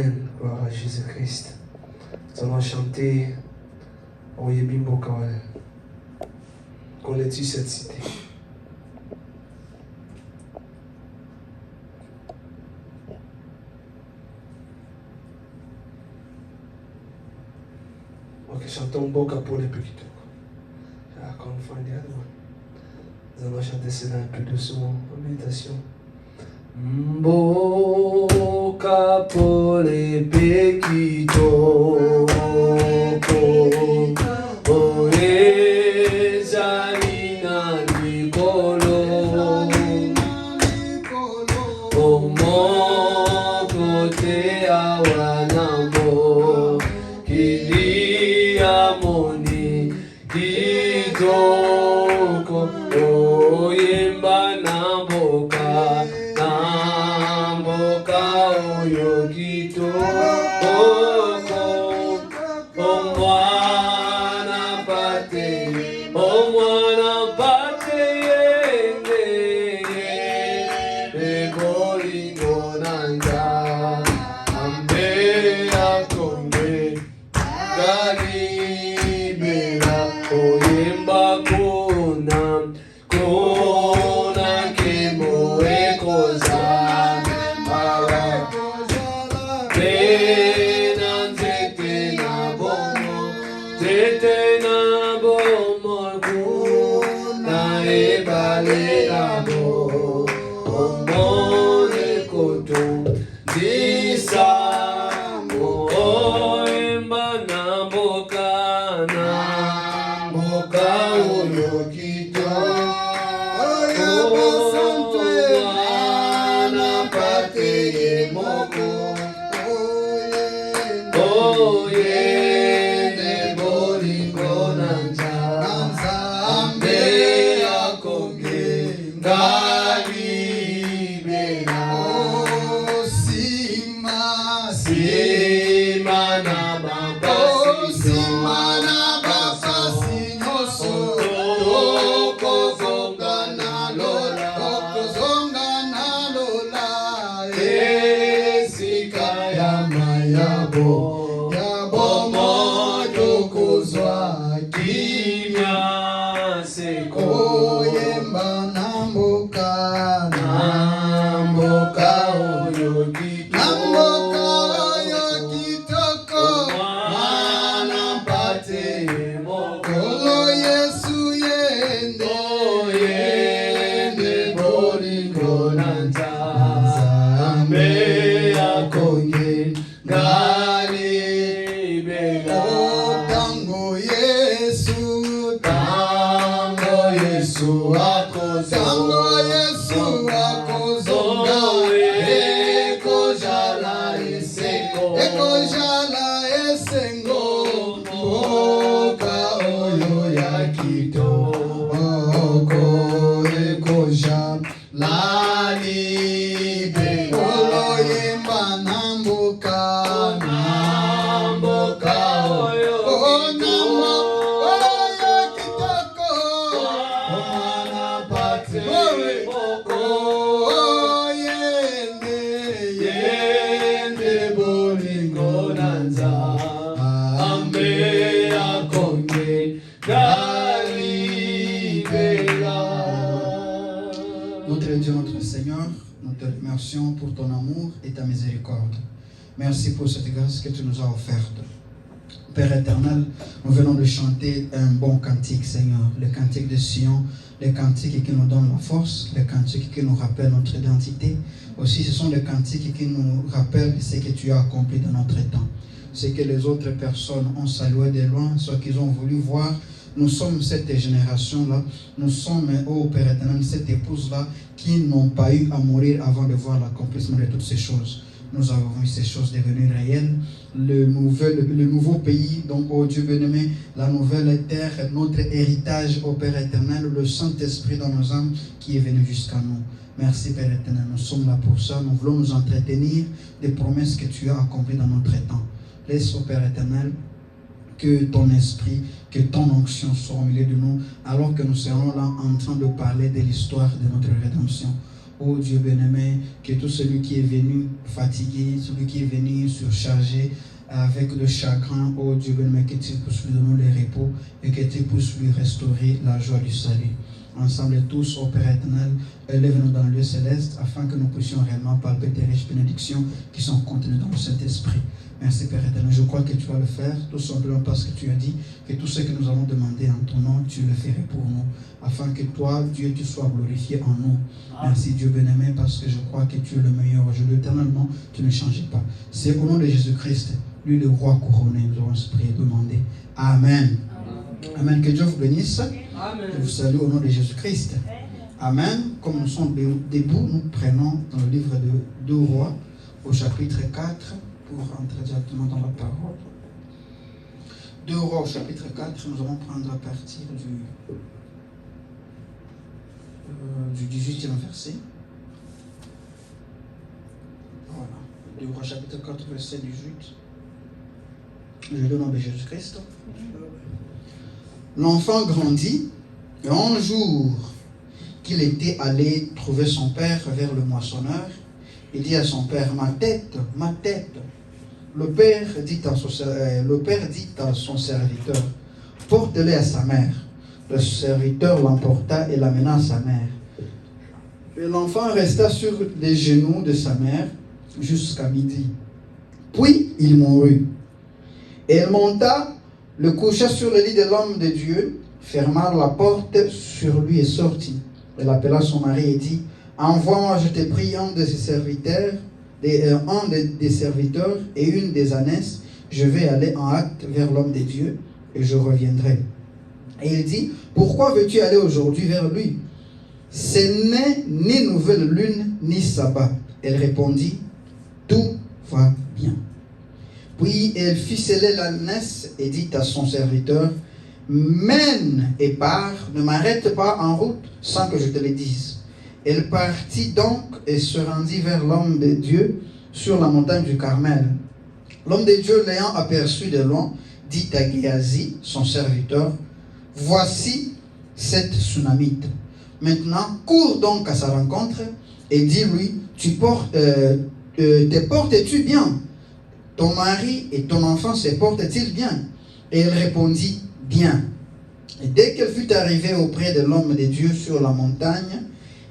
Gloire à Jésus-Christ. Nous allons chanter Oyebimbo Kawale. Connais-tu cette cité? Ok, chantons Boka pour les petits. I can't find the other one. Nous allons chanter cela un peu doucement en méditation. Mboka pole pekito oye janina nikolo omo kote awanamo kili amoni kitoko oyemba namboka Yogito Omwana pate Begolingo nanga Ambe akonge Galibera Oyemba Kona kemo ekoza pour ton amour et ta miséricorde. Merci pour cette grâce que tu nous as offerte. Père éternel, nous venons de chanter un bon cantique, Seigneur. Le cantique de Sion, le cantique qui nous donne la force, le cantique qui nous rappelle notre identité. Aussi, ce sont les cantiques qui nous rappellent ce que tu as accompli dans notre temps. Ce que les autres personnes ont salué de loin, ce qu'ils ont voulu voir. Nous sommes cette génération-là, nous sommes, ô Père éternel, cette épouse-là qui n'ont pas eu à mourir avant de voir l'accomplissement de toutes ces choses. Nous avons vu ces choses devenir réelles. Le nouveau pays, donc, ô Dieu bien-aimé, la nouvelle terre, notre héritage, ô Père éternel, le Saint-Esprit dans nos âmes qui est venu jusqu'à nous. Merci Père éternel, nous sommes là pour ça. Nous voulons nous entretenir des promesses que tu as accomplies dans notre temps. Laisse, ô Père éternel, que ton esprit, que ton onction soit au milieu de nous, alors que nous serons là en train de parler de l'histoire de notre rédemption. Oh Dieu bien-aimé, que tout celui qui est venu fatigué, celui qui est venu surchargé, avec le chagrin, oh Dieu bien-aimé, que tu puisses lui donner le repos et que tu puisses lui restaurer la joie du salut. Ensemble tous, ô Père éternel, élève-nous dans le lieu céleste afin que nous puissions réellement palper tes riches bénédictions qui sont contenues dans le Saint-Esprit. Merci Père éternel, je crois que tu vas le faire, tout simplement parce que tu as dit que tout ce que nous allons demander en ton nom, tu le ferais pour nous, afin que toi, Dieu, tu sois glorifié en nous. Merci Dieu bien-aimé, parce que je crois que tu es le meilleur aujourd'hui, éternellement, tu ne changes pas. C'est au nom de Jésus-Christ, lui le roi couronné, nous avons prié et demandé. Amen. Amen. Que Dieu vous bénisse. Amen. Je vous salue au nom de Jésus-Christ. Amen. Comme nous sommes debout, nous prenons dans le livre de 2 Rois, au chapitre 4, pour entrer directement dans la parole. 2 Rois au chapitre 4, nous allons prendre à partir du 18e verset. Voilà. 2 Rois chapitre 4, verset 18. Je le nom de Jésus-Christ. L'enfant grandit, et un jour qu'il était allé trouver son père vers le moissonneur, il dit à son père, ma tête, ma tête. Le père dit à son serviteur, porte-le à sa mère. Le serviteur l'emporta et l'amena à sa mère. Et l'enfant resta sur les genoux de sa mère jusqu'à midi. Puis il mourut. Et elle monta, le coucha sur le lit de l'homme de Dieu, ferma la porte sur lui et sortit. Elle appela son mari et dit, envoie-moi, je te prie, un de ses serviteurs, des serviteurs et une des ânesses. Je vais aller en hâte vers l'homme de Dieu et je reviendrai. Et il dit, pourquoi veux-tu aller aujourd'hui vers lui? Ce n'est ni nouvelle lune ni sabbat. Elle répondit, tout va bien. Puis elle fit sceller l'ânesse et dit à son serviteur, mène et pars, ne m'arrête pas en route sans que je te le dise. Elle partit donc et se rendit vers l'homme de Dieu sur la montagne du Carmel. L'homme de Dieu, l'ayant aperçu de loin, dit à Géasi, son serviteur, voici cette Sunamite. Maintenant, cours donc à sa rencontre et dis-lui, te portes-tu bien? Ton mari et ton enfant se portent-ils bien? Et elle répondit, bien. Et dès qu'elle fut arrivée auprès de l'homme de Dieu sur la montagne,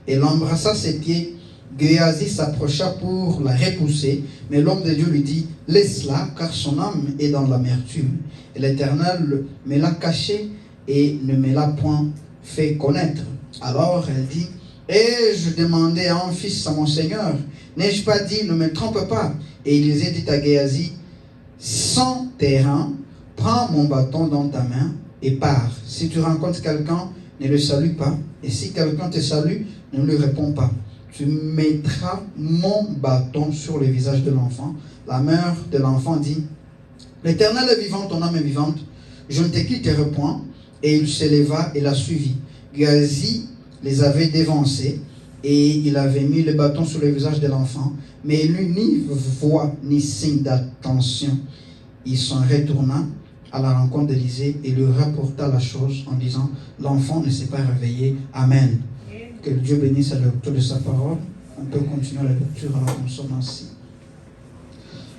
elle embrassa ses pieds. Géasi s'approcha pour la repousser, mais l'homme de Dieu lui dit, laisse-la, car son âme est dans l'amertume. Et l'Éternel me l'a cachée et ne me l'a point fait connaître. Alors elle dit, ai-je demandé un fils à mon Seigneur? N'ai-je pas dit, ne me trompe pas? Et Élisée dit à Géasi, sans terrain, prends mon bâton dans ta main et pars. Si tu rencontres quelqu'un, ne le salue pas. Et si quelqu'un te salue, ne lui réponds pas. Tu mettras mon bâton sur le visage de l'enfant. La mère de l'enfant dit, l'Éternel est vivant, ton âme est vivante. Je ne te quitterai point. Et il se leva et la suivit. Géasi les avait dévancés et il avait mis le bâton sur le visage de l'enfant. Mais il n'eut ni voix ni signe d'attention. Il s'en retourna à la rencontre d'Élisée et lui rapporta la chose en disant, l'enfant ne s'est pas réveillé. Amen. Que Dieu bénisse la lecture de sa parole. On peut continuer la lecture alors que nous sommes ainsi.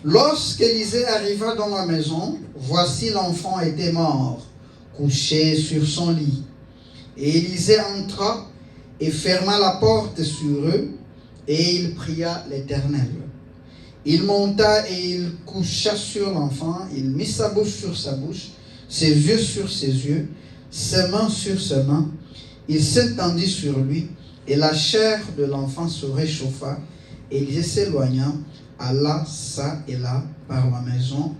Lorsqu'Élisée arriva dans la maison, voici l'enfant était mort, couché sur son lit. Et Élisée entra et ferma la porte sur eux, et il pria l'Éternel. Il monta et il coucha sur l'enfant, il mit sa bouche sur sa bouche, ses yeux sur ses yeux, ses mains sur ses mains. Il s'étendit sur lui, et la chair de l'enfant se réchauffa. Élisée s'éloigna, alla çà et là par la maison,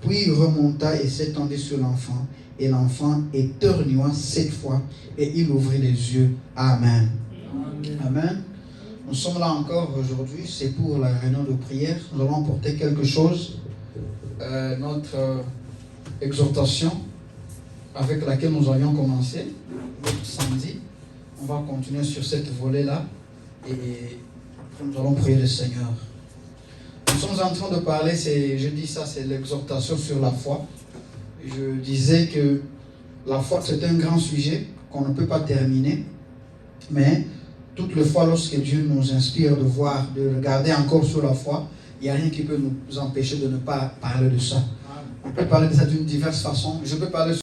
puis il remonta et s'étendit sur l'enfant. Et l'enfant éternua 7 fois, et il ouvrit les yeux. Amen. Amen. Amen. Nous sommes là encore aujourd'hui, c'est pour la réunion de prière. Nous allons apporter quelque chose, notre exhortation avec laquelle nous avions commencé l'autre samedi. On va continuer sur cette volée-là et après nous allons prier le Seigneur. Nous sommes en train de parler, je dis ça, c'est l'exhortation sur la foi. Je disais que la foi, c'est un grand sujet qu'on ne peut pas terminer, mais toutes les fois lorsque Dieu nous inspire de voir, de regarder encore sur la foi, il n'y a rien qui peut nous empêcher de ne pas parler de ça. On peut parler de ça d'une diverse façon. Je peux parler